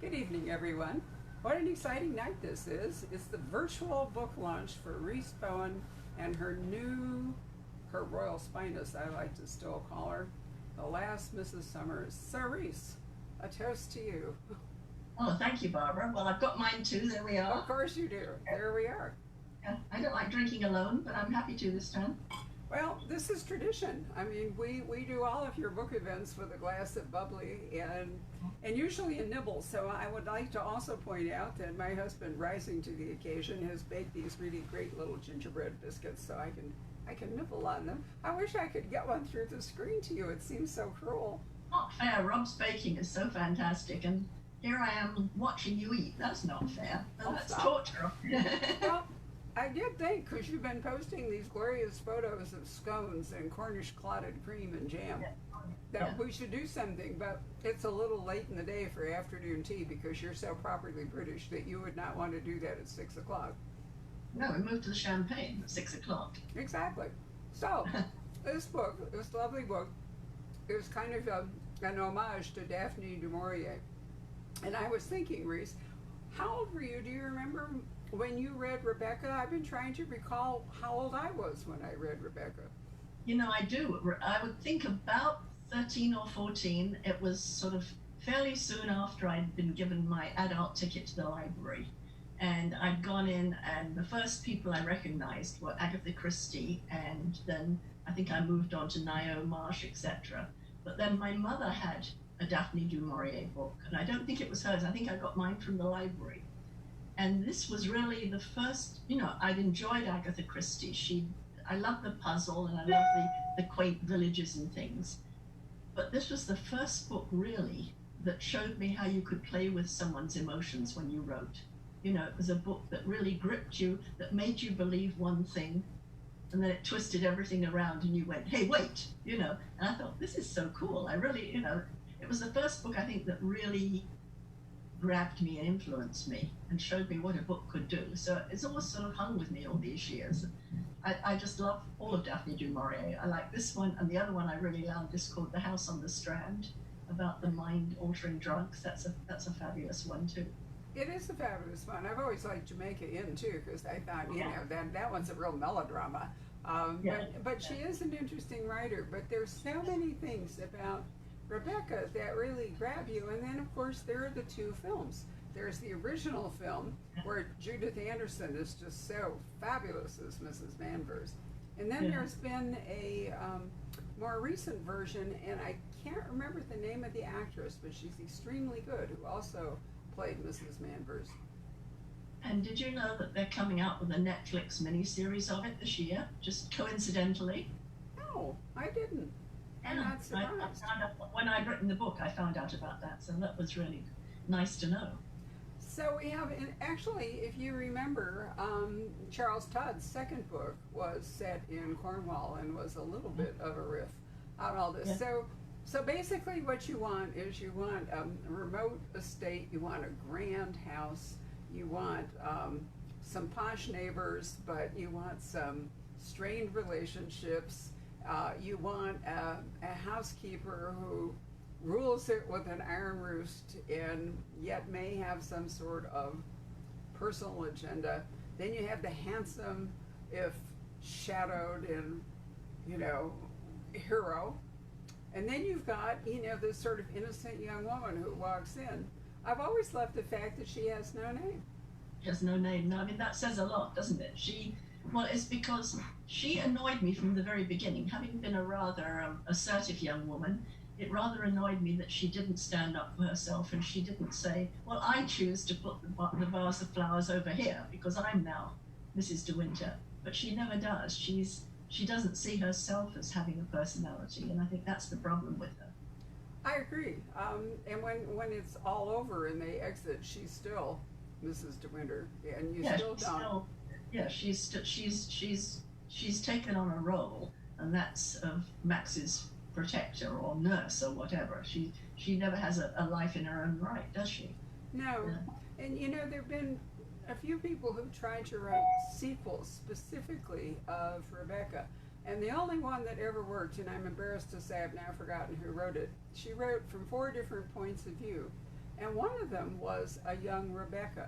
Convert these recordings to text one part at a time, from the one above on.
Good evening, everyone. What an exciting night this is. It's the virtual book launch for Rhys Bowen and her Royal Spinus, I like to still call her, the last Mrs. Summers. So, Rhys, a toast to you. Oh, thank you, Barbara. Well, I've got mine too. There we Of are. course you do. There we are. I don't like drinking alone, but I'm happy to this time. Well, this is tradition. I mean, we do all of your book events with a glass of bubbly and usually a nibble. So I would like to also point out that my husband, rising to the occasion, has baked these really great little gingerbread biscuits, so I can nibble on them. I wish I could get one through the screen to you. It seems so cruel. Not fair. Rob's baking is so fantastic, and here I am watching you eat. That's not fair. Oh, That's stop. torture. Well, I did think, because you've been posting these glorious photos of scones and Cornish clotted cream and jam, that we should do something, but it's a little late in the day for afternoon tea because you're so properly British that you would not want to do that at 6 o'clock. No, we moved to the champagne at 6 o'clock. Exactly. So, this lovely book, is kind of an homage to Daphne du Maurier. And I was thinking, Rhys, how old were you? Do you remember when you read Rebecca? I've been trying to recall how old I was when I read Rebecca. You know, I do. I would think about 13 or 14. It was sort of fairly soon after I'd been given my adult ticket to the library. And I'd gone in, and the first people I recognized were Agatha Christie, and then I think I moved on to Nio Marsh, etc. But then my mother had a Daphne du Maurier book, and I don't think it was hers. I think I got mine from the library. And this was really the first, I'd enjoyed Agatha Christie. I loved the puzzle, and I loved the quaint villages and things. But this was the first book, really, that showed me how you could play with someone's emotions when you wrote. It was a book that really gripped you, that made you believe one thing, and then it twisted everything around, and you went, hey, wait, And I thought, this is so cool. I really, it was the first book, I think, that really grabbed me and influenced me and showed me what a book could do. So it's always sort of hung with me all these years. I just love all of Daphne du Maurier. I like this one, and the other one I really loved is called The House on the Strand, about the mind-altering drugs. That's a fabulous one too. It is a fabulous one. I've always liked Jamaica Inn too, because I thought, that one's a real melodrama. But she is an interesting writer. But there's so many things about Rebecca that really grab you. And then, of course, there are the two films. There's the original film where Judith Anderson is just so fabulous as Mrs. Manvers. And then there's been a more recent version, and I can't remember the name of the actress, but she's extremely good, who also played Mrs. Manvers. And did you know that they're coming out with a Netflix miniseries of it this year, just coincidentally? No, I didn't. I'm not surprised. I found out, when I'd written the book, I found out about that, so that was really nice to know. So we have, actually, if you remember, Charles Todd's second book was set in Cornwall and was a little bit of a riff on all this. Yeah. So basically what you want is you want a remote estate, you want a grand house, you want some posh neighbors, but you want some strained relationships. You want a housekeeper who rules it with an iron roost and yet may have some sort of personal agenda. Then you have the handsome, if shadowed and, hero. And then you've got, this sort of innocent young woman who walks in. I've always loved the fact that she has no name. She has no name. No, I mean, that says a lot, doesn't it? Well, it's because she annoyed me from the very beginning. Having been a rather assertive young woman, it rather annoyed me that she didn't stand up for herself and she didn't say, well, I choose to put the vase of flowers over here because I'm now Mrs. De Winter. But she never does. She doesn't see herself as having a personality, and I think that's the problem with her. I agree. And when it's all over and they exit, she's still Mrs. De Winter, and you still don't. She's taken on a role, and that's of Max's protector or nurse or whatever. She never has a life in her own right, does she? No. Yeah. And there've been a few people who've tried to write sequels specifically of Rebecca, and the only one that ever worked, and I'm embarrassed to say I've now forgotten who wrote it, she wrote from 4 different points of view. and one of them was a young Rebecca.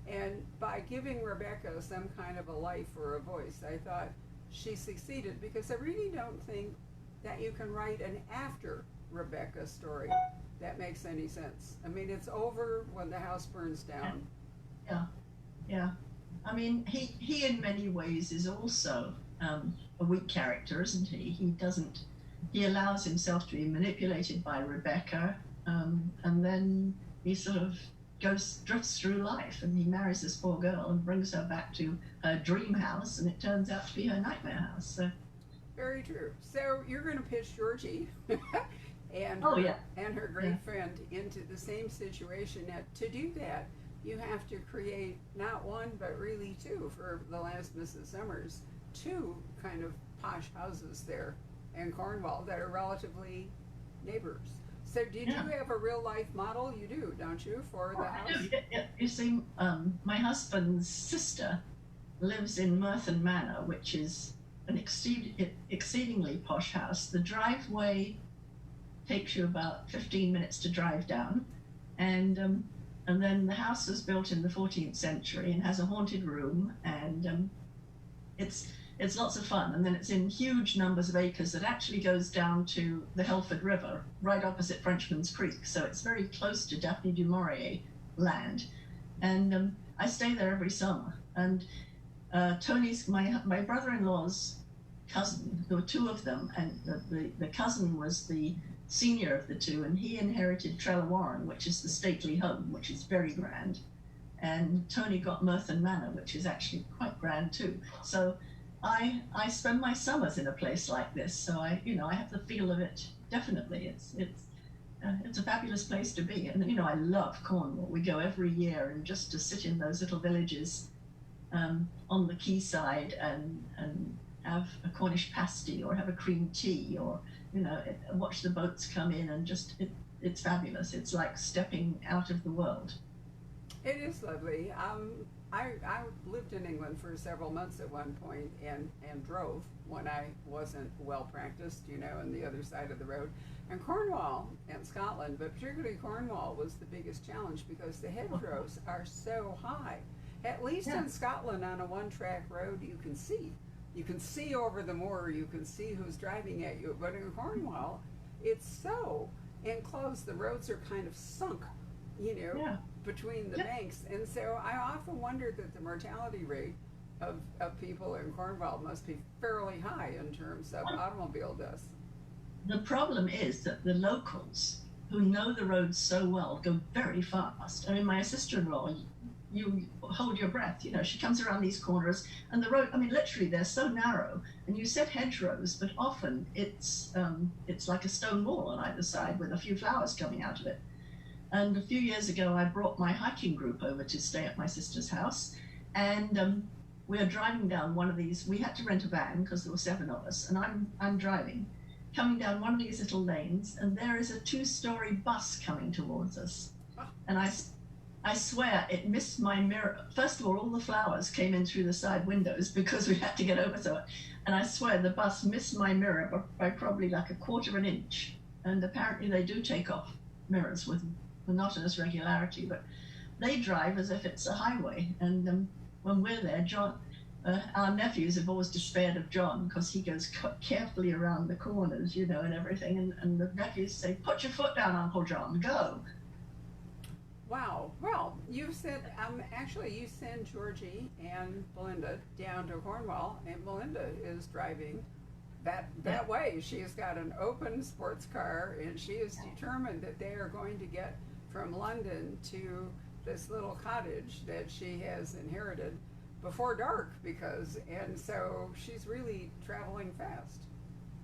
And by giving Rebecca some kind of a life or a voice, I thought she succeeded, because I really don't think that you can write an after Rebecca story that makes any sense. I mean, it's over when the house burns down. Yeah, yeah. I mean, he in many ways is also a weak character, isn't he? He allows himself to be manipulated by Rebecca, and then he sort of drifts through life, and he marries this poor girl and brings her back to her dream house, and it turns out to be her nightmare house. So. Very true. So you're going to pitch Georgie and her great friend into the same situation. Now, to do that, you have to create not one, but really two, for the last Mrs. Summers, two kind of posh houses there in Cornwall that are relatively neighbors. So did you have a real life model? You do, don't you, for the house? I do. Yeah. You see, my husband's sister lives in Merthyr Manor, which is an exceedingly posh house. The driveway takes you about 15 minutes to drive down, and then the house was built in the 14th century and has a haunted room, and it's lots of fun. And then it's in huge numbers of acres that actually goes down to the Helford River, right opposite Frenchman's Creek. So it's very close to Daphne du Maurier land, and I stay there every summer. And Tony's my brother-in-law's cousin. There were two of them, and the cousin was the senior of the two, and he inherited Trellawarren, which is the stately home, which is very grand. And Tony got Merthyr Manor, which is actually quite grand too. So I spend my summers in a place like this, so I have the feel of it. Definitely, it's a fabulous place to be, and I love Cornwall. We go every year, and just to sit in those little villages on the quayside and have a Cornish pasty or have a cream tea, or watch the boats come in, and just it's fabulous. It's like stepping out of the world. It is lovely. I lived in England for several months at one point, and drove when I wasn't well practiced, on the other side of the road. And Cornwall and Scotland, but particularly Cornwall, was the biggest challenge because the hedgerows are so high. At least in Scotland, on a one-track road, you can see. You can see over the moor, you can see who's driving at you. But in Cornwall, it's so enclosed, the roads are kind of sunk, between the banks. And so I often wonder that the mortality rate of people in Cornwall must be fairly high in terms of automobile deaths. The problem is that the locals who know the roads so well go very fast. I mean, my sister-in-law, you hold your breath, she comes around these corners, and the road, I mean, literally they're so narrow, and you said hedgerows, but often it's like a stone wall on either side with a few flowers coming out of it. And a few years ago, I brought my hiking group over to stay at my sister's house, and we are driving down one of these. We had to rent a van because there were 7 of us, and I'm driving, coming down one of these little lanes, and there is a 2-story bus coming towards us, and I swear it missed my mirror. First of all the flowers came in through the side windows because we had to get over to it, and I swear the bus missed my mirror by probably like 1/4 of an inch. And apparently they do take off mirrors with monotonous regularity, but they drive as if it's a highway. And when we're there, John, our nephews have always despaired of John because he goes carefully around the corners, and everything. And the nephews say, "Put your foot down, Uncle John, go." Wow. Well, you said, actually, you send Georgie and Belinda down to Cornwall, and Belinda is driving that way. She's got an open sports car, and she is determined that they are going to get from London to this little cottage that she has inherited before dark, and so she's really traveling fast.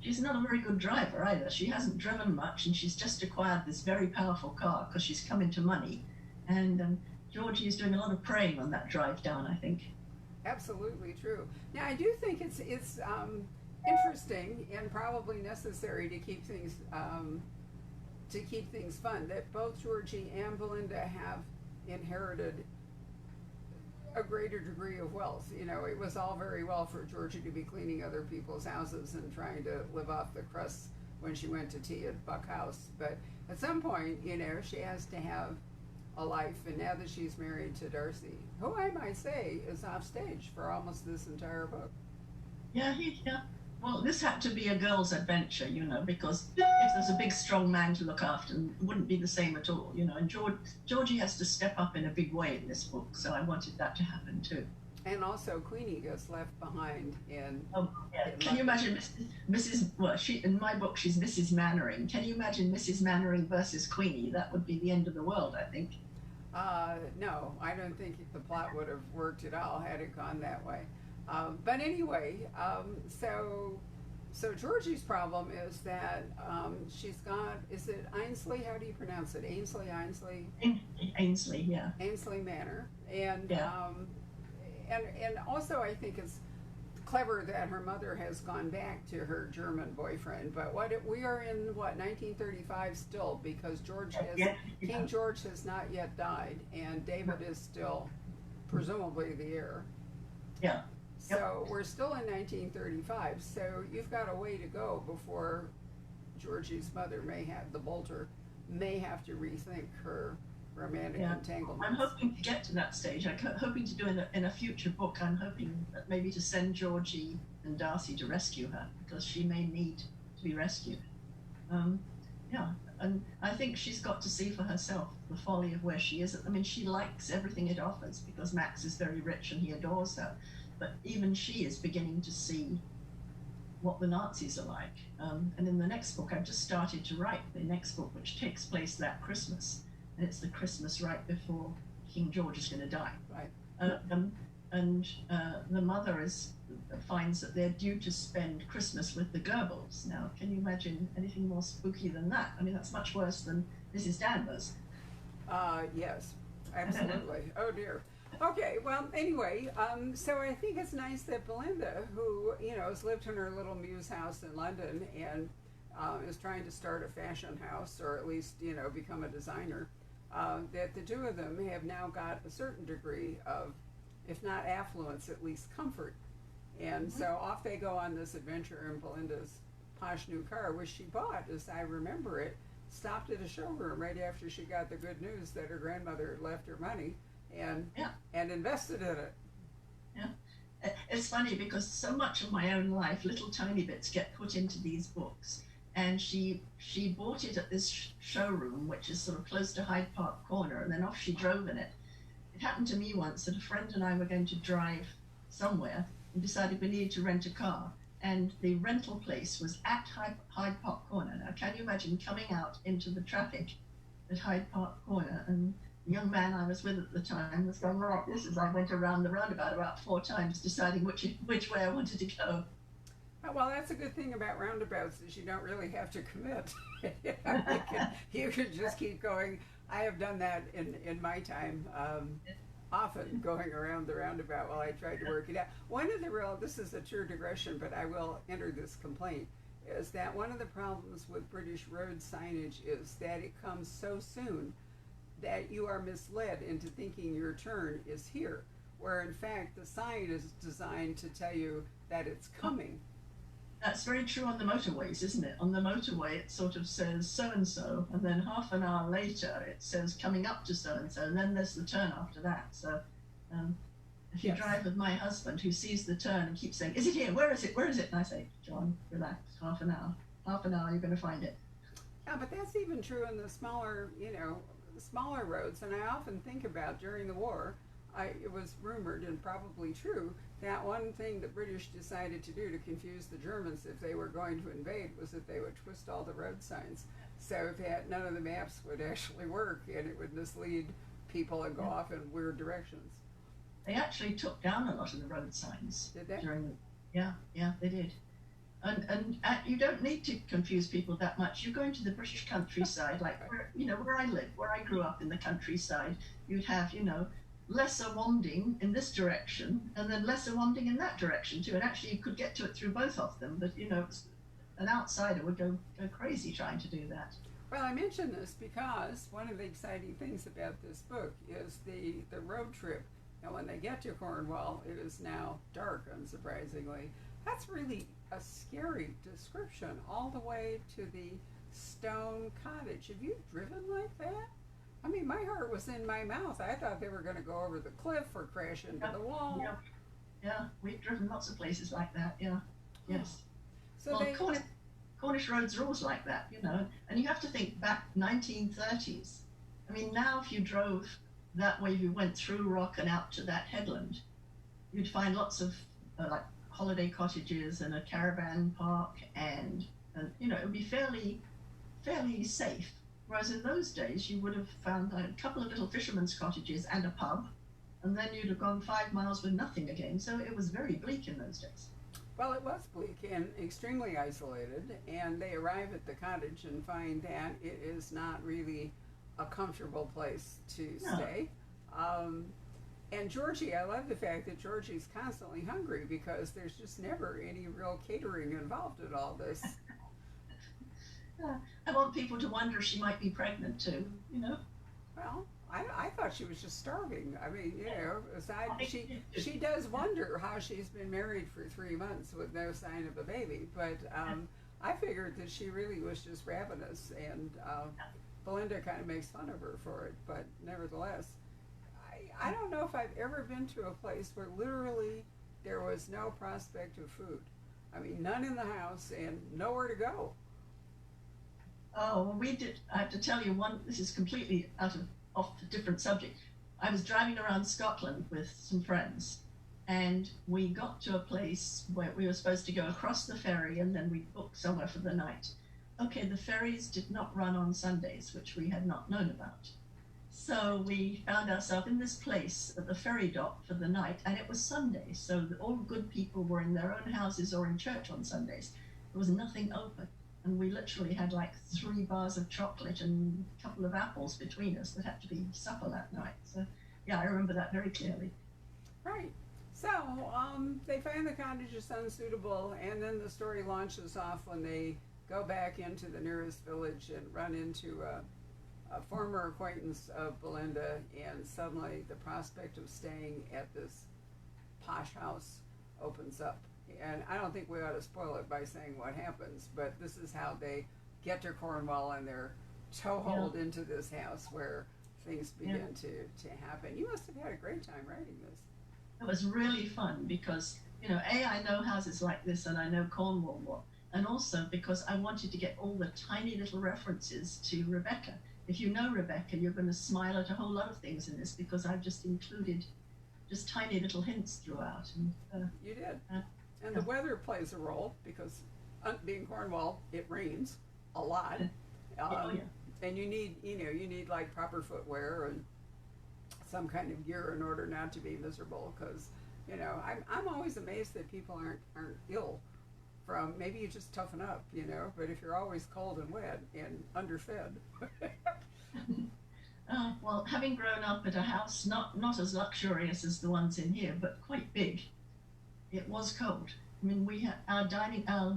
She's not a very good driver either. She hasn't driven much, and she's just acquired this very powerful car because she's come into money. And Georgie is doing a lot of praying on that drive down, I think. Absolutely true. Now, I do think it's interesting and probably necessary to keep things fun, that both Georgie and Belinda have inherited a greater degree of wealth. It was all very well for Georgie to be cleaning other people's houses and trying to live off the crusts when she went to tea at Buck House, but at some point, she has to have a life, and now that she's married to Darcy, who I might say is off stage for almost this entire book. Yeah. Well, this had to be a girl's adventure, because if there's a big, strong man to look after, it wouldn't be the same at all, And Georgie has to step up in a big way in this book, so I wanted that to happen too. And also, Queenie gets left behind in. Oh, yeah. Can you imagine Mrs. Well, in my book, she's Mrs. Mannering. Can you imagine Mrs. Mannering versus Queenie? That would be the end of the world, I think. No, I don't think the plot would have worked at all had it gone that way. But anyway, so Georgie's problem is that she's got, is it Ainsley? How do you pronounce it? Ainsley? Ainsley, yeah. Ainsley Manor. And, yeah. And also I think it's clever that her mother has gone back to her German boyfriend. But we are in, 1935 still, because King George has not yet died, and David is still presumably the heir. Yeah. So we're still in 1935, so you've got a way to go before Georgie's mother the Bolter may have to rethink her romantic entanglements. I'm hoping to get to that stage. I'm hoping to do in a future book. I'm hoping that maybe to send Georgie and Darcy to rescue her, because she may need to be rescued. And I think she's got to see for herself the folly of where she is. I mean, she likes everything it offers because Max is very rich and he adores her. But even she is beginning to see what the Nazis are like. And in the next book, I've just started to write the next book, which takes place that Christmas. And it's the Christmas right before King George is going to die. Right. And the mother finds that they're due to spend Christmas with the Goebbels. Now, can you imagine anything more spooky than that? I mean, that's much worse than Mrs. Danvers. Yes, absolutely. Oh, dear. Okay, well, anyway, so I think it's nice that Belinda, who, has lived in her little muse house in London and is trying to start a fashion house, or at least, become a designer, that the two of them have now got a certain degree of, if not affluence, at least comfort. And so off they go on this adventure in Belinda's posh new car, which she bought, as I remember it, stopped at a showroom right after she got the good news that her grandmother had left her money and invested in it. Yeah. It's funny because so much of my own life, little tiny bits get put into these books. And she bought it at this showroom, which is sort of close to Hyde Park Corner, and then off she drove in it. It happened to me once that a friend and I were going to drive somewhere and decided we needed to rent a car. And the rental place was at Hyde Park Corner. Now, can you imagine coming out into the traffic at Hyde Park Corner? And the young man I was with at the time was going, right, this is, I went around the roundabout about 4 times, deciding which way I wanted to go. Well, that's a good thing about roundabouts, is you don't really have to commit. you can just keep going. I have done that in my time, often going around the roundabout while I tried to work it out. This is a true digression, but I will enter this complaint, is that one of the problems with British road signage is that it comes so soon that you are misled into thinking your turn is here, where in fact the sign is designed to tell you that it's coming. That's very true on the motorways, isn't it? On the motorway, it sort of says so-and-so, and then half an hour later, it says coming up to so-and-so, and then there's the turn after that. So if you drive with my husband, who sees the turn and keeps saying, is it here? Where is it? Where is it? And I say, John, relax, half an hour. Half an hour, you're going to find it. Yeah, but that's even true in the smaller roads. And I often think about during the war, it was rumored and probably true that one thing the British decided to do to confuse the Germans if they were going to invade was that they would twist all the road signs. So none of the maps would actually work, and it would mislead people and go off in weird directions. They actually took down a lot of the road signs. Did they? Yeah, they did. And you don't need to confuse people that much. You go into the British countryside, like where I live, where I grew up in the countryside, you'd have, lesser wanding in this direction and then lesser wanding in that direction too. And actually you could get to it through both of them, but an outsider would go crazy trying to do that. Well, I mention this because one of the exciting things about this book is the road trip. And when they get to Cornwall, it is now dark, unsurprisingly. That's really a scary description, all the way to the stone cottage. Have you driven like that? I mean, my heart was in my mouth. I thought they were going to go over the cliff or crash into the wall. Yeah, yeah, we've driven lots of places like that. Yeah, yes. So well, they, Cornish roads are always like that, you know. And you have to think back 1930s. I mean, now if you drove that way, you went through Rock and out to that headland, you'd find lots of like holiday cottages and a caravan park, and you know, it would be fairly safe. Whereas in those days, you would have found a couple of little fishermen's cottages and a pub, and then you'd have gone 5 miles with nothing again. So it was very bleak in those days. well, it was bleak and extremely isolated, and they arrive at the cottage and find that it is not really a comfortable place to No. stay. And Georgie, I love the fact that Georgie's constantly hungry because there's just never any real catering involved in all this. I want people to wonder if she might be pregnant too, you know. Well, I thought she was just starving. I mean, you know, aside, she does wonder how she's been married for 3 months with no sign of a baby. But I figured that she really was just ravenous, and Belinda kind of makes fun of her for it. But nevertheless, I don't know if I've ever been to a place where literally there was no prospect of food. I mean, none in the house and nowhere to go. Oh, well, we did. I have to tell you one. This is completely off a different subject. I was driving around Scotland with some friends, and we got to a place where we were supposed to go across the ferry, and then we booked somewhere for the night. Okay, the ferries did not run on Sundays, which we had not known about. So we found ourselves in this place at the ferry dock for the night, and it was Sunday, so all good people were in their own houses or in church on Sundays. There was nothing open. And we literally had like 3 bars of chocolate and a couple of apples between us that had to be supper that night. So, yeah, I remember that very clearly. Right. So they find the cottage is unsuitable, and then the story launches off when they go back into the nearest village and run into a former acquaintance of Belinda, and suddenly the prospect of staying at this posh house opens up. And I don't think we ought to spoil it by saying what happens, but this is how they get to Cornwall, and they're toehold into this house where things begin to happen. You must have had a great time writing this. It was really fun because, you know, I know houses like this, and I know Cornwall well, and also because I wanted to get all the tiny little references to Rebecca. If you know Rebecca, you're going to smile at a whole lot of things in this because I've just included just tiny little hints throughout. And, you did. And the weather plays a role because being Cornwall, it rains a lot. And you need like proper footwear and some kind of gear in order not to be miserable, because, you know, I'm always amazed that people aren't ill from, maybe you just toughen up, you know, but if you're always cold and wet and underfed. Well, having grown up at a house not as luxurious as the ones in here, but quite big, it was cold. I mean, we had our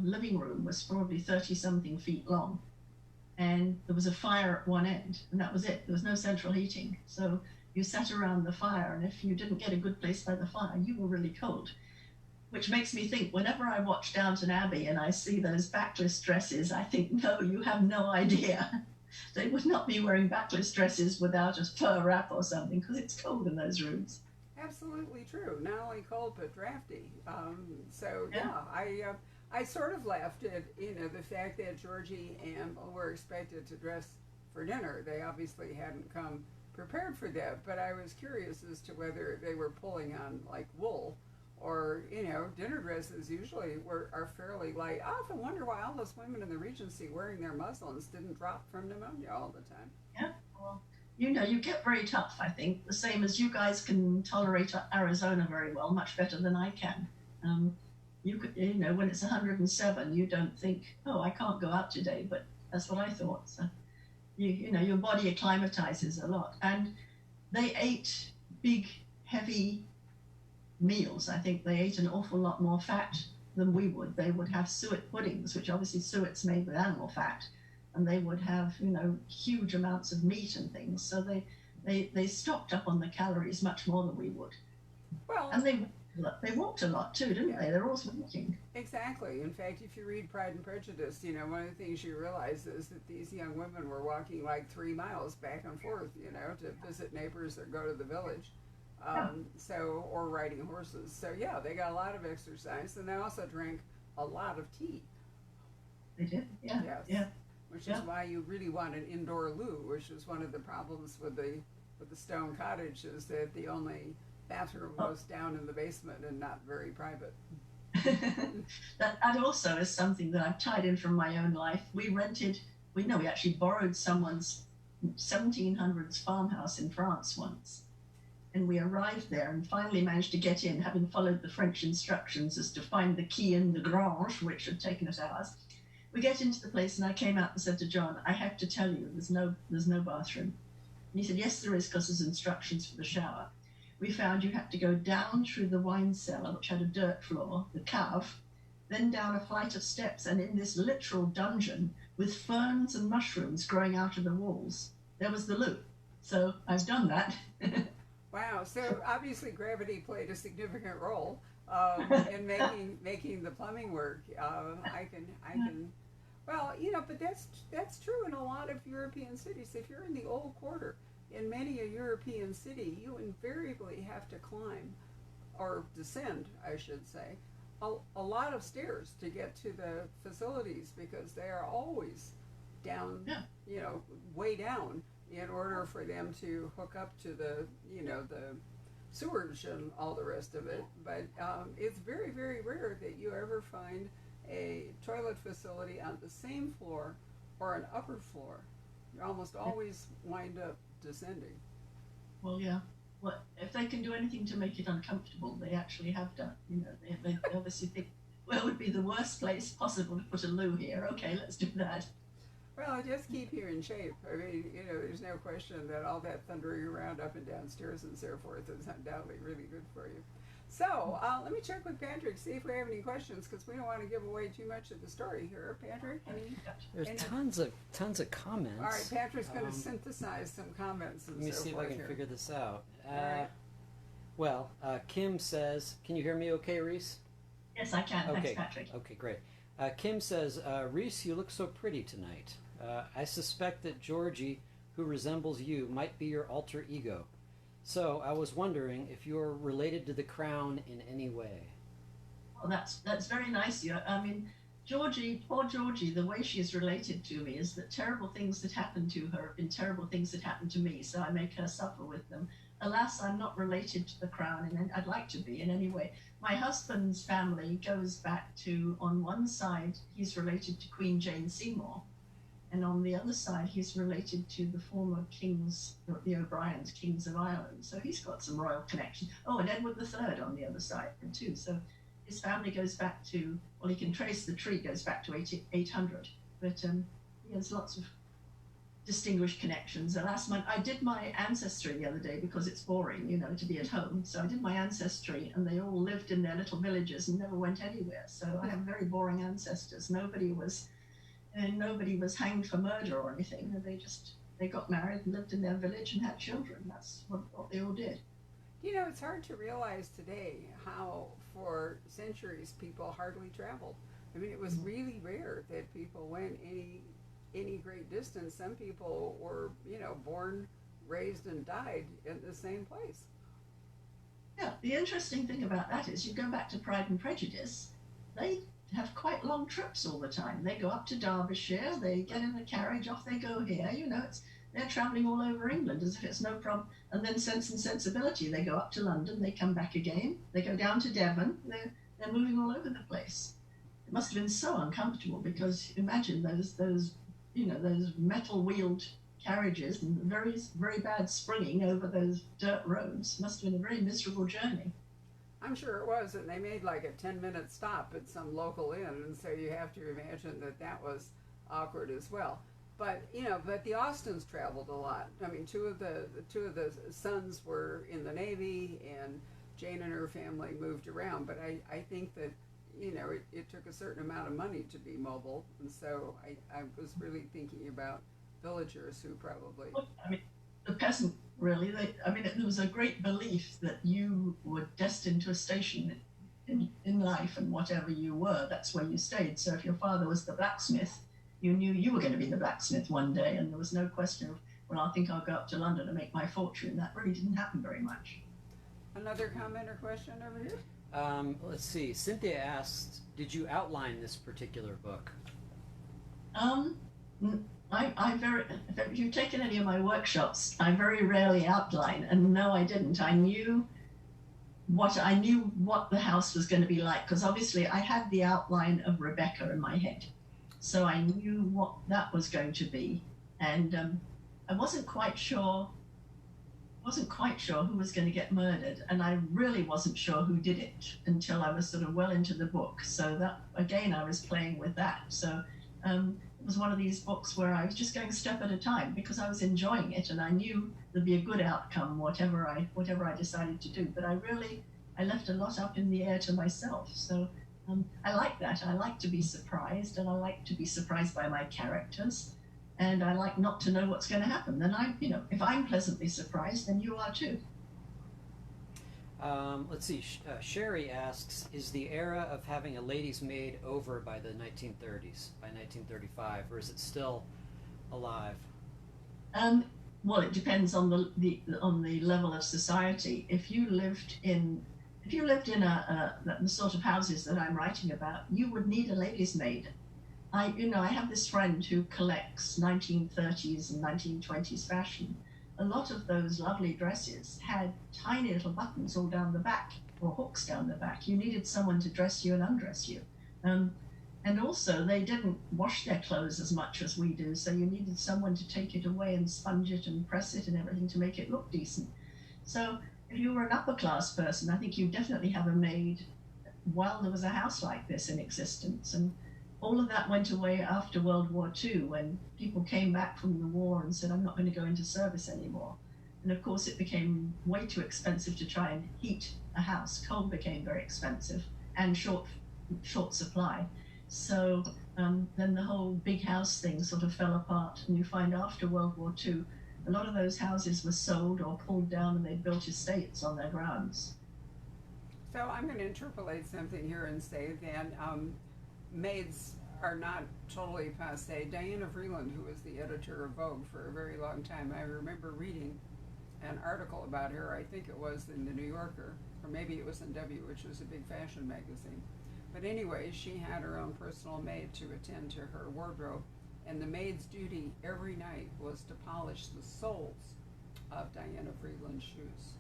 living room was probably 30-something feet long, and there was a fire at one end, and that was it. There was no central heating, so you sat around the fire, and if you didn't get a good place by the fire, you were really cold. Which makes me think, whenever I watch Downton Abbey and I see those backless dresses, I think, no, you have no idea. They would not be wearing backless dresses without a fur wrap or something, because it's cold in those rooms. Absolutely true. Not only cold but drafty. I sort of laughed at, you know, the fact that Georgie and Bill were expected to dress for dinner. They obviously hadn't come prepared for that, but I was curious as to whether they were pulling on like wool, or, you know, dinner dresses usually are fairly light. I often wonder why all those women in the Regency wearing their muslins didn't drop from pneumonia all the time. Yeah, well, you know, you get very tough, I think, the same as you guys can tolerate Arizona very well, much better than I can. You know, when it's 107, you don't think, oh, I can't go out today, but that's what I thought. So, you know, your body acclimatizes a lot. And they ate big, heavy meals. I think they ate an awful lot more fat than we would. They would have suet puddings, which obviously suet's made with animal fat, and they would have, you know, huge amounts of meat and things. So they stocked up on the calories much more than we would. Well, and They walked a lot too, didn't they? They're always walking. Exactly. In fact, if you read Pride and Prejudice, one of the things you realize is that these young women were walking like 3 miles back and forth, to visit neighbors or go to the village. Yeah, Or riding horses. So, yeah, they got a lot of exercise, and they also drank a lot of tea. they did. Yeah, Yes. yeah, Which is yeah. why you really want an indoor loo, which is one of the problems with the stone cottage, is that the only bathroom Oh. was down in the basement and not very private. That also is something that I've tied in from my own life. We actually borrowed someone's 1700s farmhouse in France once. And we arrived there and finally managed to get in, having followed the French instructions as to find the key in the grange, which had taken us hours. We get into the place, and I came out and said to John, "I have to tell you, there's no bathroom." And he said, "Yes, there is, because there's instructions for the shower." We found you had to go down through the wine cellar, which had a dirt floor, the cave, then down a flight of steps, and in this literal dungeon with ferns and mushrooms growing out of the walls, there was the loo. So I've done that. Wow. So obviously gravity played a significant role in making the plumbing work. I can. Well, but that's true in a lot of European cities. If you're in the old quarter, in many a European city, you invariably have to climb or descend, I should say, a lot of stairs to get to the facilities because they are always down, Yeah. way down in order for them to hook up to the sewage and all the rest of it. But it's very, very rare that you ever find a toilet facility on the same floor or an upper floor. You almost always wind up descending. Well, yeah. Well, if they can do anything to make it uncomfortable, they actually have done. They obviously think, well, it would be the worst place possible to put a loo here. Okay, let's do that. Well, just keep you in shape. I mean, there's no question that all that thundering around up and downstairs and so forth is undoubtedly really good for you. So, let me check with Patrick, see if we have any questions, because we don't want to give away too much of the story here. Patrick, There's any- tons of comments. All right, Patrick's going to synthesize some comments and Let me so see if forth I can here. figure this out. right. Well, Kim says, can you hear me okay, Rhys? Yes, I can. Okay. Thanks, Patrick. Okay, great. Kim says, Rhys, you look so pretty tonight. I suspect that Georgie, who resembles you, might be your alter ego. So I was wondering if you're related to the crown in any way. Well, that's very nice of you. I mean, Georgie, poor Georgie, the way she is related to me is that terrible things that happened to her have been terrible things that happened to me, so I make her suffer with them. Alas, I'm not related to the crown, and I'd like to be in any way. My husband's family goes back to, on one side, he's related to Queen Jane Seymour, and on the other side, he's related to the former kings, the O'Briens, kings of Ireland. So he's got some royal connection. Oh, and Edward III on the other side too. So his family goes back to, well, he can trace the tree, goes back to 800. But he has lots of distinguished connections. Last month, I did my ancestry the other day because it's boring, to be at home. So I did my ancestry, and they all lived in their little villages and never went anywhere. So I have very boring ancestors. Nobody was hanged for murder or anything. They got married and lived in their village and had children. That's what they all did. It's hard to realize today how, for centuries, people hardly traveled. I mean, it was really rare that people went any great distance. Some people were, born, raised, and died in the same place. Yeah, the interesting thing about that is you go back to Pride and Prejudice, they have quite long trips all the time. They go up to Derbyshire, they get in a carriage, off they go here. They're travelling all over England as if it's no problem. And then Sense and Sensibility, they go up to London, they come back again, they go down to Devon, they're moving all over the place. It must have been so uncomfortable because imagine those metal-wheeled carriages and very, very bad springing over those dirt roads. Must have been a very miserable journey. I'm sure it was, and they made like a 10-minute stop at some local inn, and so you have to imagine that was awkward as well. But but the Austins traveled a lot. I mean, two of the sons were in the Navy, and Jane and her family moved around. But I think that it took a certain amount of money to be mobile, and so I was really thinking about villagers who probably. I mean, the peasant really. I mean, there was a great belief that you were destined to a station in life, and whatever you were, that's where you stayed. So if your father was the blacksmith, you knew you were going to be the blacksmith one day, and there was no question of, well, I think I'll go up to London and make my fortune. That really didn't happen very much. Another comment or question over here? Let's see. Cynthia asked, did you outline this particular book? If you've taken any of my workshops, I very rarely outline, and no, I didn't. I knew what the house was going to be like, because obviously I had the outline of Rebecca in my head, so I knew what that was going to be, and I wasn't quite sure who was going to get murdered, and I really wasn't sure who did it until I was sort of well into the book. So that, again, I was playing with that. So it was one of these books where I was just going a step at a time, because I was enjoying it and I knew there'd be a good outcome, whatever I decided to do. But I left a lot up in the air to myself. So I like that. I like to be surprised, and I like to be surprised by my characters. And I like not to know what's going to happen. Then if I'm pleasantly surprised, then you are too. Let's see. Sherry asks, is the era of having a lady's maid over by the 1930s, by 1935, or is it still alive? Well, it depends on the level of society. If you lived in the sort of houses that I'm writing about, you would need a lady's maid. I have this friend who collects 1930s and 1920s fashion. A lot of those lovely dresses had tiny little buttons all down the back, or hooks down the back. You needed someone to dress you and undress you. And also, they didn't wash their clothes as much as we do, so you needed someone to take it away and sponge it and press it and everything to make it look decent. So if you were an upper class person, I think you definitely have a maid while there was a house like this in existence. And all of that went away after World War II, when people came back from the war and said, I'm not going to go into service anymore. And of course, it became way too expensive to try and heat a house. Coal became very expensive and short supply. So then the whole big house thing sort of fell apart. And you find after World War II, a lot of those houses were sold or pulled down, and they built estates on their grounds. So I'm going to interpolate something here and say that maids are not totally passé. Diana Vreeland, who was the editor of Vogue for a very long time, I remember reading an article about her. I think it was in the New Yorker, or maybe it was in W, which was a big fashion magazine. But anyway, she had her own personal maid to attend to her wardrobe, and the maid's duty every night was to polish the soles of Diana Vreeland's shoes.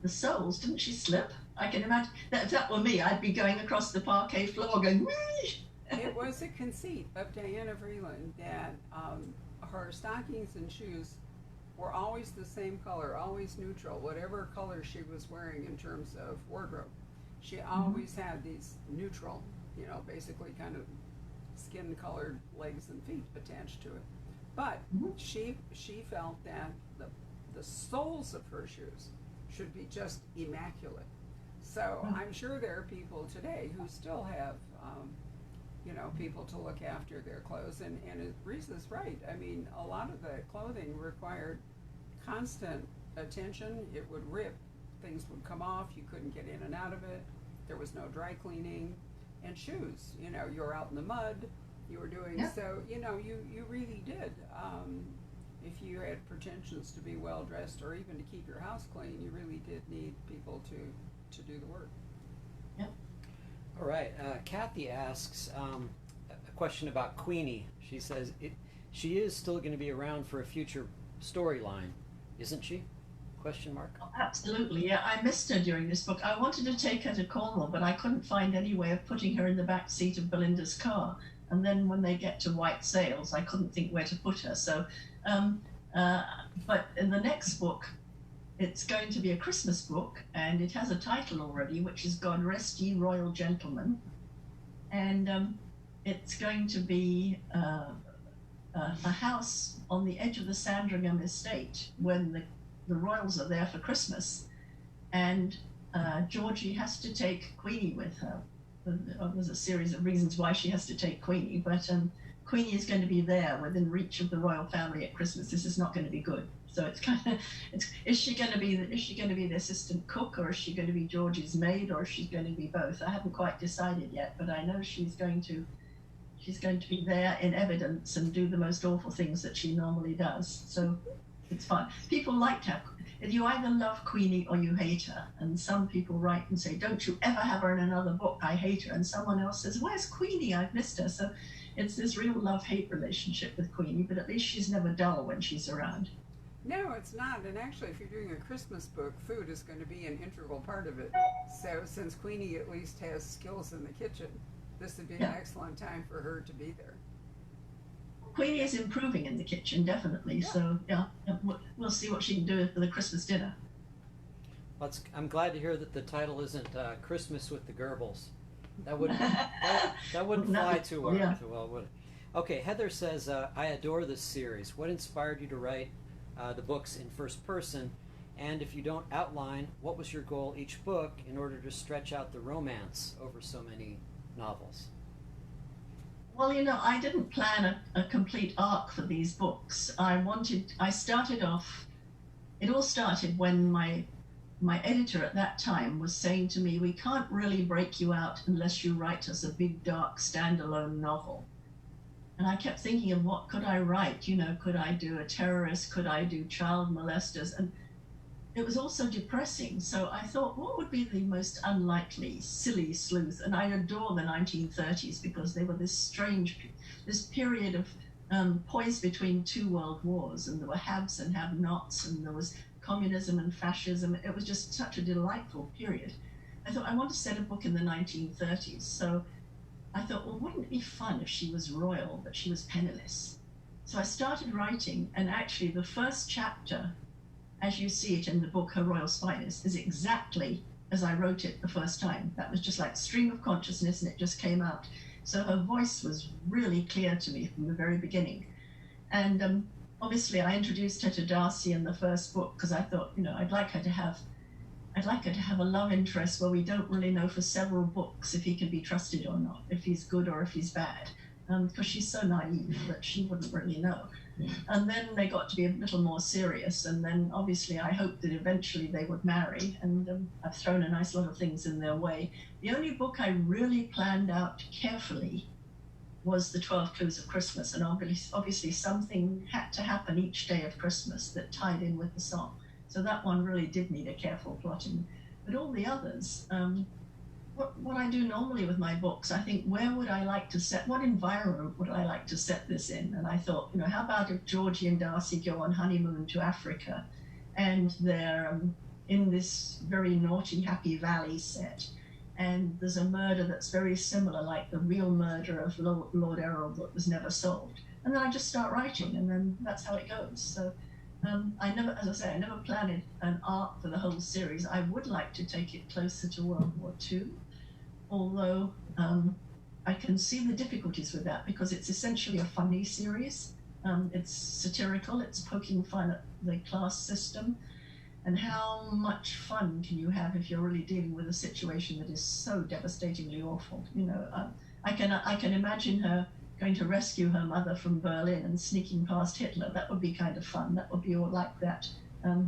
The soles, didn't she slip? I can imagine that if that were me, I'd be going across the parquet floor going, whee! It was a conceit of Diana Vreeland that her stockings and shoes were always the same color, always neutral, whatever color she was wearing in terms of wardrobe. She always had these neutral, basically kind of skin-colored legs and feet attached to it. But she felt that the soles of her shoes should be just immaculate. So I'm sure there are people today who still have, people to look after their clothes. And Rhys is right. I mean, a lot of the clothing required constant attention. It would rip. Things would come off. You couldn't get in and out of it. There was no dry cleaning. And shoes, you're out in the mud. You were doing, so, you really did. If you had pretensions to be well dressed or even to keep your house clean, you really did need people to do the work. Yep. All right. Kathy asks a question about Queenie. She says she is still going to be around for a future storyline, isn't she? Question mark. Oh, absolutely. Yeah, I missed her during this book. I wanted to take her to Cornwall, but I couldn't find any way of putting her in the back seat of Belinda's car. And then when they get to White Sails, I couldn't think where to put her. So, but in the next book, it's going to be a Christmas book, and it has a title already, which is God Rest Ye Royal Gentlemen. And it's going to be a house on the edge of the Sandringham estate when the royals are there for Christmas. And Georgie has to take Queenie with her. There's a series of reasons why she has to take Queenie, but Queenie is going to be there within reach of the royal family at Christmas. This is not going to be good. So it's kind of, is she going to be the assistant cook, or is she going to be Georgie's maid, or is she going to be both? I haven't quite decided yet, but I know she's going to be there in evidence and do the most awful things that she normally does. So it's fun. People like to have, you either love Queenie or you hate her. And some people write and say, don't you ever have her in another book, I hate her. And someone else says, where's Queenie? I've missed her. So it's this real love-hate relationship with Queenie, but at least she's never dull when she's around. No, it's not. And actually, if you're doing a Christmas book, food is going to be an integral part of it. So since Queenie at least has skills in the kitchen, this would be an excellent time for her to be there. Queenie is improving in the kitchen, definitely. Yeah. So we'll see what she can do for the Christmas dinner. Well, I'm glad to hear that the title isn't Christmas with the Goebbels. That wouldn't fly too well, would it? Okay, Heather says, I adore this series. What inspired you to write the books in first person? And if you don't outline, what was your goal each book in order to stretch out the romance over so many novels? Well, I didn't plan a complete arc for these books. It all started when my editor at that time was saying to me, we can't really break you out unless you write us a big, dark, standalone novel. And I kept thinking of what could I write? Could I do a terrorist? Could I do child molesters? And it was also depressing. So I thought, what would be the most unlikely, silly sleuth? And I adore the 1930s because they were this period of poised between two world wars, and there were haves and have-nots, and there was communism and fascism. It was just such a delightful period. I thought, I want to set a book in the 1930s. So I thought, well, wouldn't it be fun if she was royal, but she was penniless? So I started writing, and actually the first chapter, as you see it in the book, Her Royal Spyness, is exactly as I wrote it the first time. That was just like stream of consciousness, and it just came out. So her voice was really clear to me from the very beginning. And obviously I introduced her to Darcy in the first book because I thought, I'd like her to have a love interest where we don't really know for several books if he can be trusted or not, if he's good or if he's bad, because she's so naive that she wouldn't really know. Yeah. And then they got to be a little more serious, and then obviously I hoped that eventually they would marry, and I've thrown a nice lot of things in their way. The only book I really planned out carefully was the 12 Clues of Christmas, and obviously something had to happen each day of Christmas that tied in with the song. So that one really did need a careful plotting. But all the others, what I do normally with my books, I think, what environment would I like to set this in? And I thought, how about if Georgie and Darcy go on honeymoon to Africa, and they're in this very naughty, happy valley set, and there's a murder that's very similar, like the real murder of Lord Errol that was never solved. And then I just start writing, and then that's how it goes. So I never planned an arc for the whole series. I would like to take it closer to World War II, although I can see the difficulties with that because it's essentially a funny series. It's satirical, it's poking fun at the class system, and how much fun can you have if you're really dealing with a situation that is so devastatingly awful? I can imagine her going to rescue her mother from Berlin and sneaking past Hitler. That would be kind of fun. That would be all like that.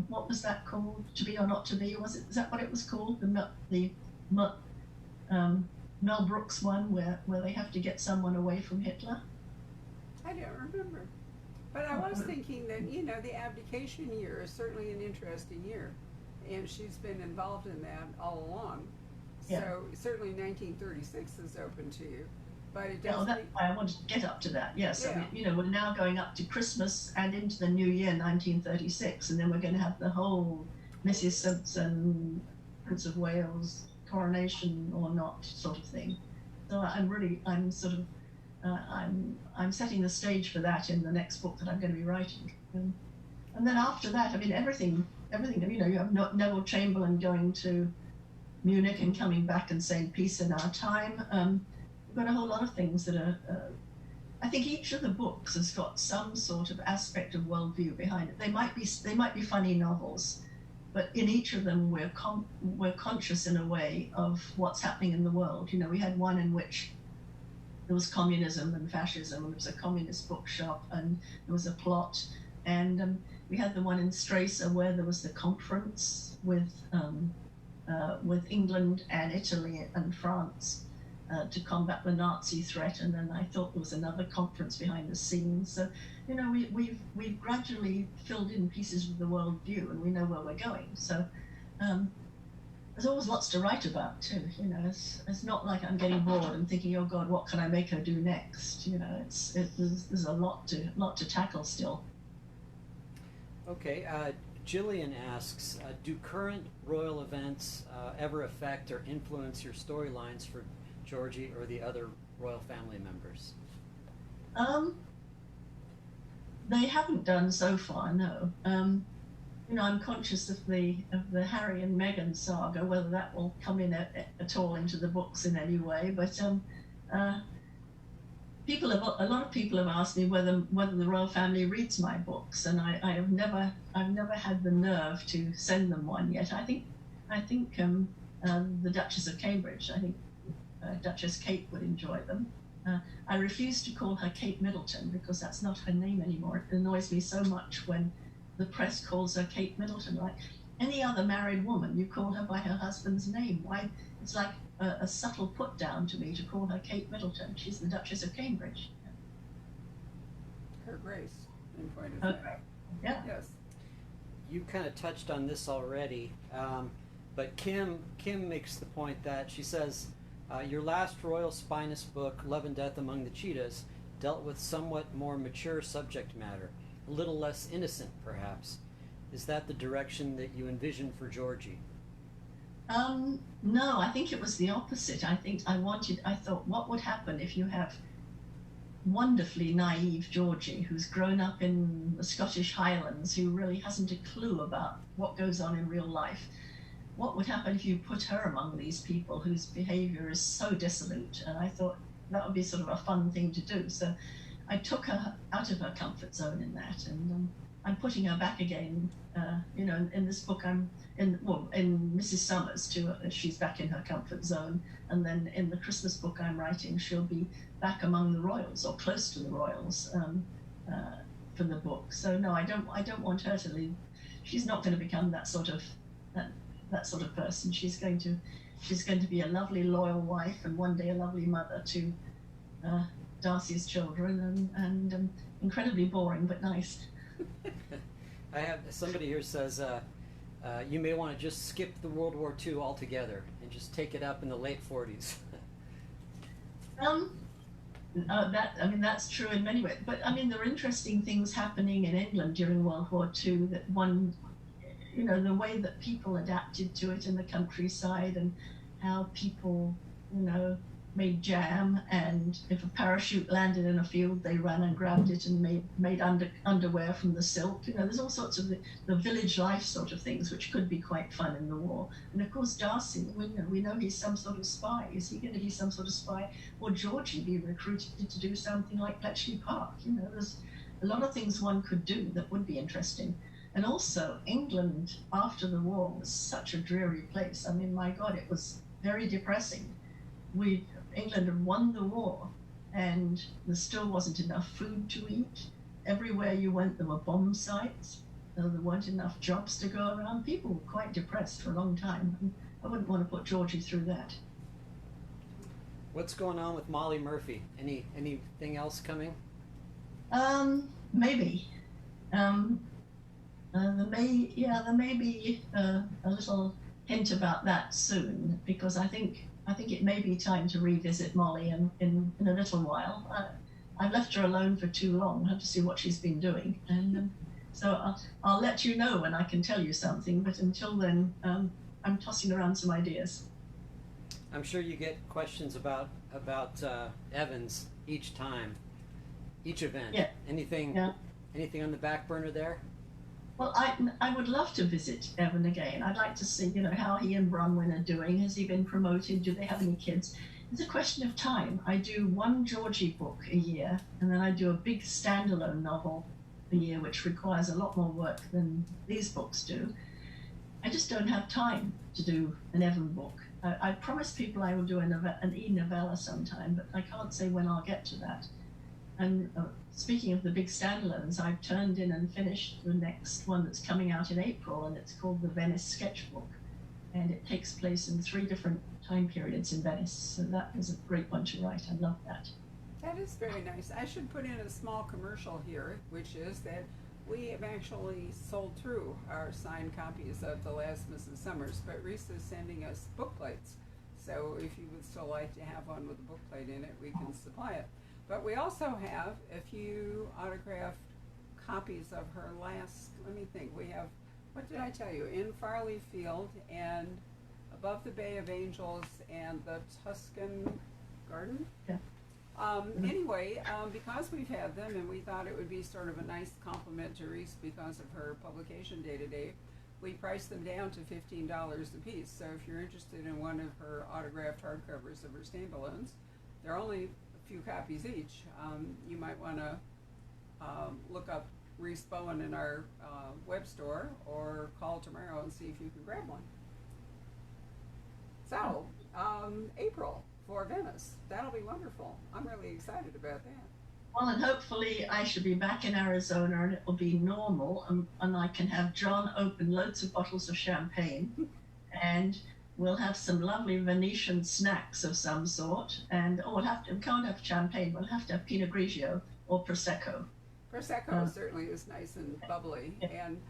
What was that called? To Be or Not to Be? Is that what it was called? The Mel Brooks one where they have to get someone away from Hitler? I don't remember. But I was thinking that, the abdication year is certainly an interesting year. And she's been involved in that all along. Yeah. So certainly 1936 is open to you. But it doesn't... that's why I wanted to get up to that, yes. Yeah. I mean, we're now going up to Christmas and into the new year, 1936, and then we're going to have the whole Mrs. Simpson, Prince of Wales, coronation or not sort of thing. So I'm setting the stage for that in the next book that I'm going to be writing. And then after that, I mean, everything, you have Neville Chamberlain going to Munich and coming back and saying peace in our time. We've got a whole lot of things that are, I think each of the books has got some sort of aspect of worldview behind it. They might be funny novels, but in each of them we're conscious in a way of what's happening in the world. We had one in which there was communism and fascism, and there was a communist bookshop, and there was a plot, and we had the one in Stresa where there was the conference with England and Italy and France to combat the Nazi threat, and then I thought there was another conference behind the scenes. So, you know, we've gradually filled in pieces of the world view, and we know where we're going. So there's always lots to write about too. You know, it's not like I'm getting bored and thinking, oh God, what can I make her do next? You know, there's a lot to tackle still. Okay, Jillian asks, do current royal events ever affect or influence your storylines for Georgie or the other royal family members? They haven't done so far, no. You know, I'm conscious of the Harry and Meghan saga, whether that will come in at all into the books in any way. But a lot of people have asked me whether the royal family reads my books, and I've never had the nerve to send them one yet. I think the Duchess of Cambridge, I think Duchess Kate would enjoy them. I refuse to call her Kate Middleton because that's not her name anymore. It annoys me so much when the press calls her Kate Middleton. Like any other married woman, you call her by her husband's name. Why? It's like a subtle put down to me to call her Kate Middleton. She's the Duchess of Cambridge. Her Grace, in point of Okay. fact. Yeah. Yes. You kind of touched on this already, but Kim makes the point that she says, your last Royal Spinous book, Love and Death Among the Cheetahs, dealt with somewhat more mature subject matter, a little less innocent perhaps. Is that the direction that you envision for Georgie? No, I think it was the opposite. I thought, what would happen if you have wonderfully naive Georgie, who's grown up in the Scottish Highlands, who really hasn't a clue about what goes on in real life? What would happen if you put her among these people whose behavior is so dissolute? And I thought that would be sort of a fun thing to do. So I took her out of her comfort zone in that, and I'm putting her back again. You know, in this book, in Mrs. Summers too. She's back in her comfort zone, and then in the Christmas book I'm writing, she'll be back among the royals or close to the royals for the book. So no, I don't want her to leave. She's not going to become that sort of person. She's going to be a lovely, loyal wife, and one day a lovely mother to Darcy's children, and incredibly boring but nice. I have somebody here says you may want to just skip the World War II altogether and just take it up in the late 40s. That's true in many ways. But I mean, there are interesting things happening in England during World War II that one, you know, the way that people adapted to it in the countryside, and how people, you know, made jam, and if a parachute landed in a field, they ran and grabbed it and made underwear from the silk. You know, there's all sorts of the village life sort of things which could be quite fun in the war. And of course, Darcy, we know he's some sort of spy. Is he going to be some sort of spy? Or Georgie be recruited to do something like Bletchley Park? You know, there's a lot of things one could do that would be interesting. And also, England after the war was such a dreary place. I mean, my God, it was very depressing. England had won the war, and there still wasn't enough food to eat. Everywhere you went, there were bomb sites. There weren't enough jobs to go around. People were quite depressed for a long time. And I wouldn't want to put Georgie through that. What's going on with Molly Murphy? Anything else coming? Maybe. There may be a little hint about that soon, because I think it may be time to revisit Molly in a little while. I've left her alone for too long. I have to see what she's been doing, and so I'll let you know when I can tell you something. But until then, I'm tossing around some ideas. I'm sure you get questions about Evans each event. Yeah. Anything on the back burner there? Well, I would love to visit Evan again. I'd like to see, you know, how he and Bronwyn are doing. Has he been promoted? Do they have any kids? It's a question of time. I do one Georgie book a year, and then I do a big standalone novel a year, which requires a lot more work than these books do. I just don't have time to do an Evan book. I promised people I will do an e-novella sometime, but I can't say when I'll get to that. And speaking of the big standalones, I've turned in and finished the next one that's coming out in April, and it's called the Venice Sketchbook. And it takes place in 3 different time periods in Venice. So that was a great one to write. I love that. That is very nice. I should put in a small commercial here, which is that we have actually sold through our signed copies of The Last Mrs. Summers, but Rhys is sending us book plates. So if you would still like to have one with a book plate in it, we can supply it. But we also have a few autographed copies of her last, let me think, we have, what did I tell you, In Farley Field and Above the Bay of Angels and The Tuscan Garden? Yeah. Anyway, because we've had them and we thought it would be sort of a nice compliment to Rhys because of her publication day-to-day, we priced them down to $15 a piece. So if you're interested in one of her autographed hardcovers of her standalones, they're only a few copies each. You might want to look up Rhys Bowen in our web store or call tomorrow and see if you can grab one. So, April for Venice. That'll be wonderful. I'm really excited about that. Well, and hopefully I should be back in Arizona and it will be normal, and I can have John open loads of bottles of champagne and we'll have some lovely Venetian snacks of some sort. And we can't have champagne, we'll have to have Pinot Grigio or Prosecco. Prosecco certainly is nice and bubbly, and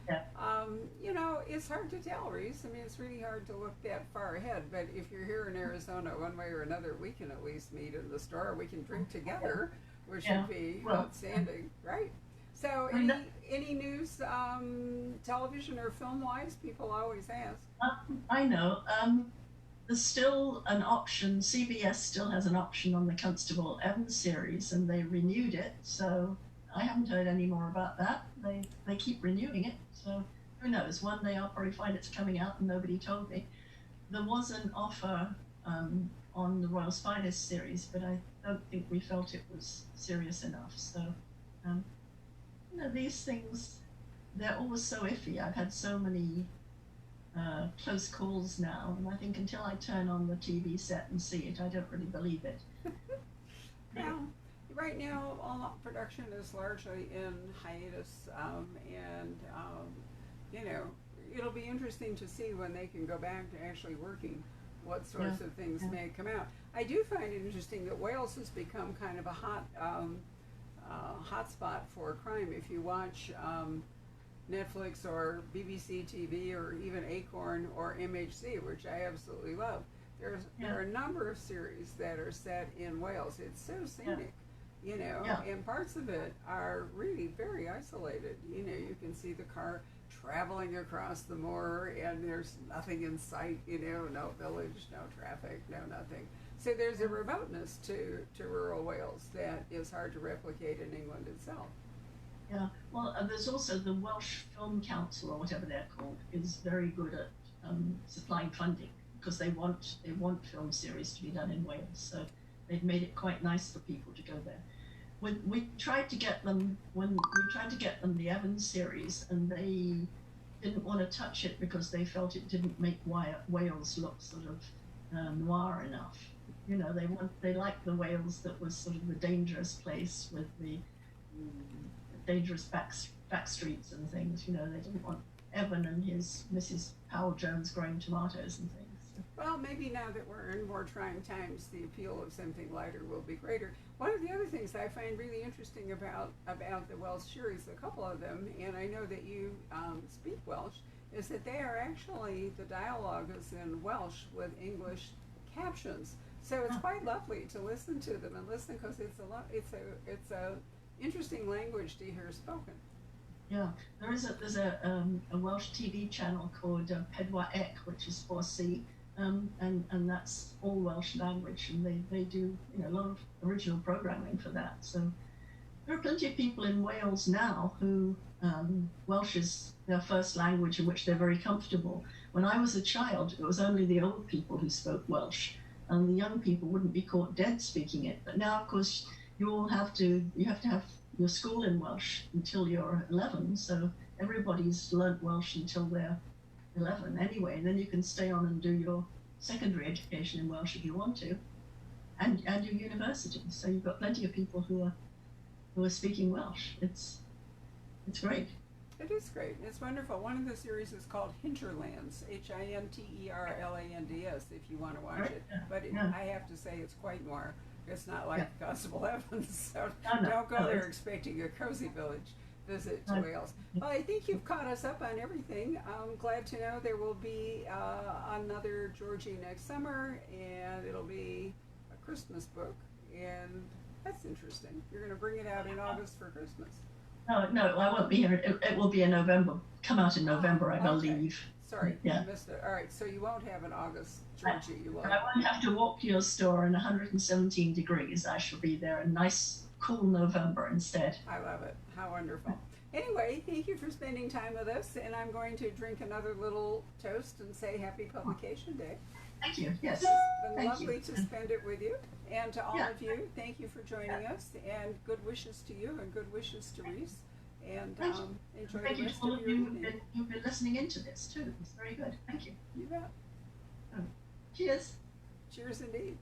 you know, it's hard to tell, Rhys. I mean, it's really hard to look that far ahead, but if you're here in Arizona one way or another, we can at least meet in the store. We can drink together, which would be outstanding, right? So any news, television or film-wise? People always ask. I know. There's still an option. CBS still has an option on the Constable Evans series, and they renewed it, so I haven't heard any more about that. They keep renewing it, so who knows? One day I'll probably find it's coming out and nobody told me. There was an offer on the Royal Finest series, but I don't think we felt it was serious enough. So, you know, these things, they're always so iffy. I've had so many close calls now, and I think until I turn on the TV set and see it, I don't really believe it. Well, right now, all production is largely in hiatus, and you know, it'll be interesting to see when they can go back to actually working, what sorts of things may come out. I do find it interesting that Wales has become kind of a hot spot for crime. If you watch Netflix or BBC TV or even Acorn or MHC, which I absolutely love, there are a number of series that are set in Wales. It's so scenic. You know, and parts of it are really very isolated. You know, you can see the car traveling across the moor and there's nothing in sight, you know, no village, no traffic, no nothing. So there's a remoteness to rural Wales that is hard to replicate in England itself. Yeah, well, there's also the Welsh Film Council, or whatever they're called, is very good at supplying funding because they want film series to be done in Wales. So they've made it quite nice for people to go there. When we tried to get them the Evans series, and they didn't want to touch it because they felt it didn't make Wales look sort of noir enough. You know, they liked the Wales that was sort of the dangerous place with the dangerous back streets and things. You know, they didn't want Evan and his Mrs. Powell Jones growing tomatoes and things. Well, maybe now that we're in more trying times, the appeal of something lighter will be greater. One of the other things I find really interesting about the Welsh series, a couple of them, and I know that you speak Welsh, is that they are actually, the dialogue is in Welsh with English captions. So it's quite lovely to listen to them and listen because it's a interesting language to hear spoken. Yeah, there's a Welsh TV channel called Pedwar Ek, which is 4C. And that's all Welsh language, and they do a lot of original programming for that. So there are plenty of people in Wales now who Welsh is their first language in which they're very comfortable. When I was a child, it was only the old people who spoke Welsh, and the young people wouldn't be caught dead speaking it. But now, of course, you have to have your school in Welsh until you're 11. So everybody's learnt Welsh until they're 11 anyway, and then you can stay on and do your secondary education in Welsh if you want to, and your university. So you've got plenty of people who are who are speaking Welsh. It's great. It is great. It's wonderful. One of the series is called Hinterlands, Hinterlands, if you want to watch it. But I have to say it's quite noir. It's not like Constable Evans, so don't go there expecting a cozy village visit to Wales. Well, I think you've caught us up on everything. I'm glad to know there will be another Georgie next summer, and it'll be a Christmas book, and that's interesting. You're going to bring it out in August for Christmas. No, I won't be here. It will be in November. Come out in November, I believe. Sorry, I missed it. All right, so you won't have an August Georgie. You will. I won't have to walk to your store in 117 degrees. I shall be there in nice, cool November instead. I love it. How wonderful. Anyway, thank you for spending time with us, and I'm going to drink another little toast and say Happy Publication Day. Thank you. Yes. It's been lovely to spend it with you. And to all of you, thank you for joining us, and good wishes to you and good wishes to Rhys. And enjoy the rest of your evening. You've been listening into this too. It's very good. Thank you. You bet. Cheers. Cheers indeed.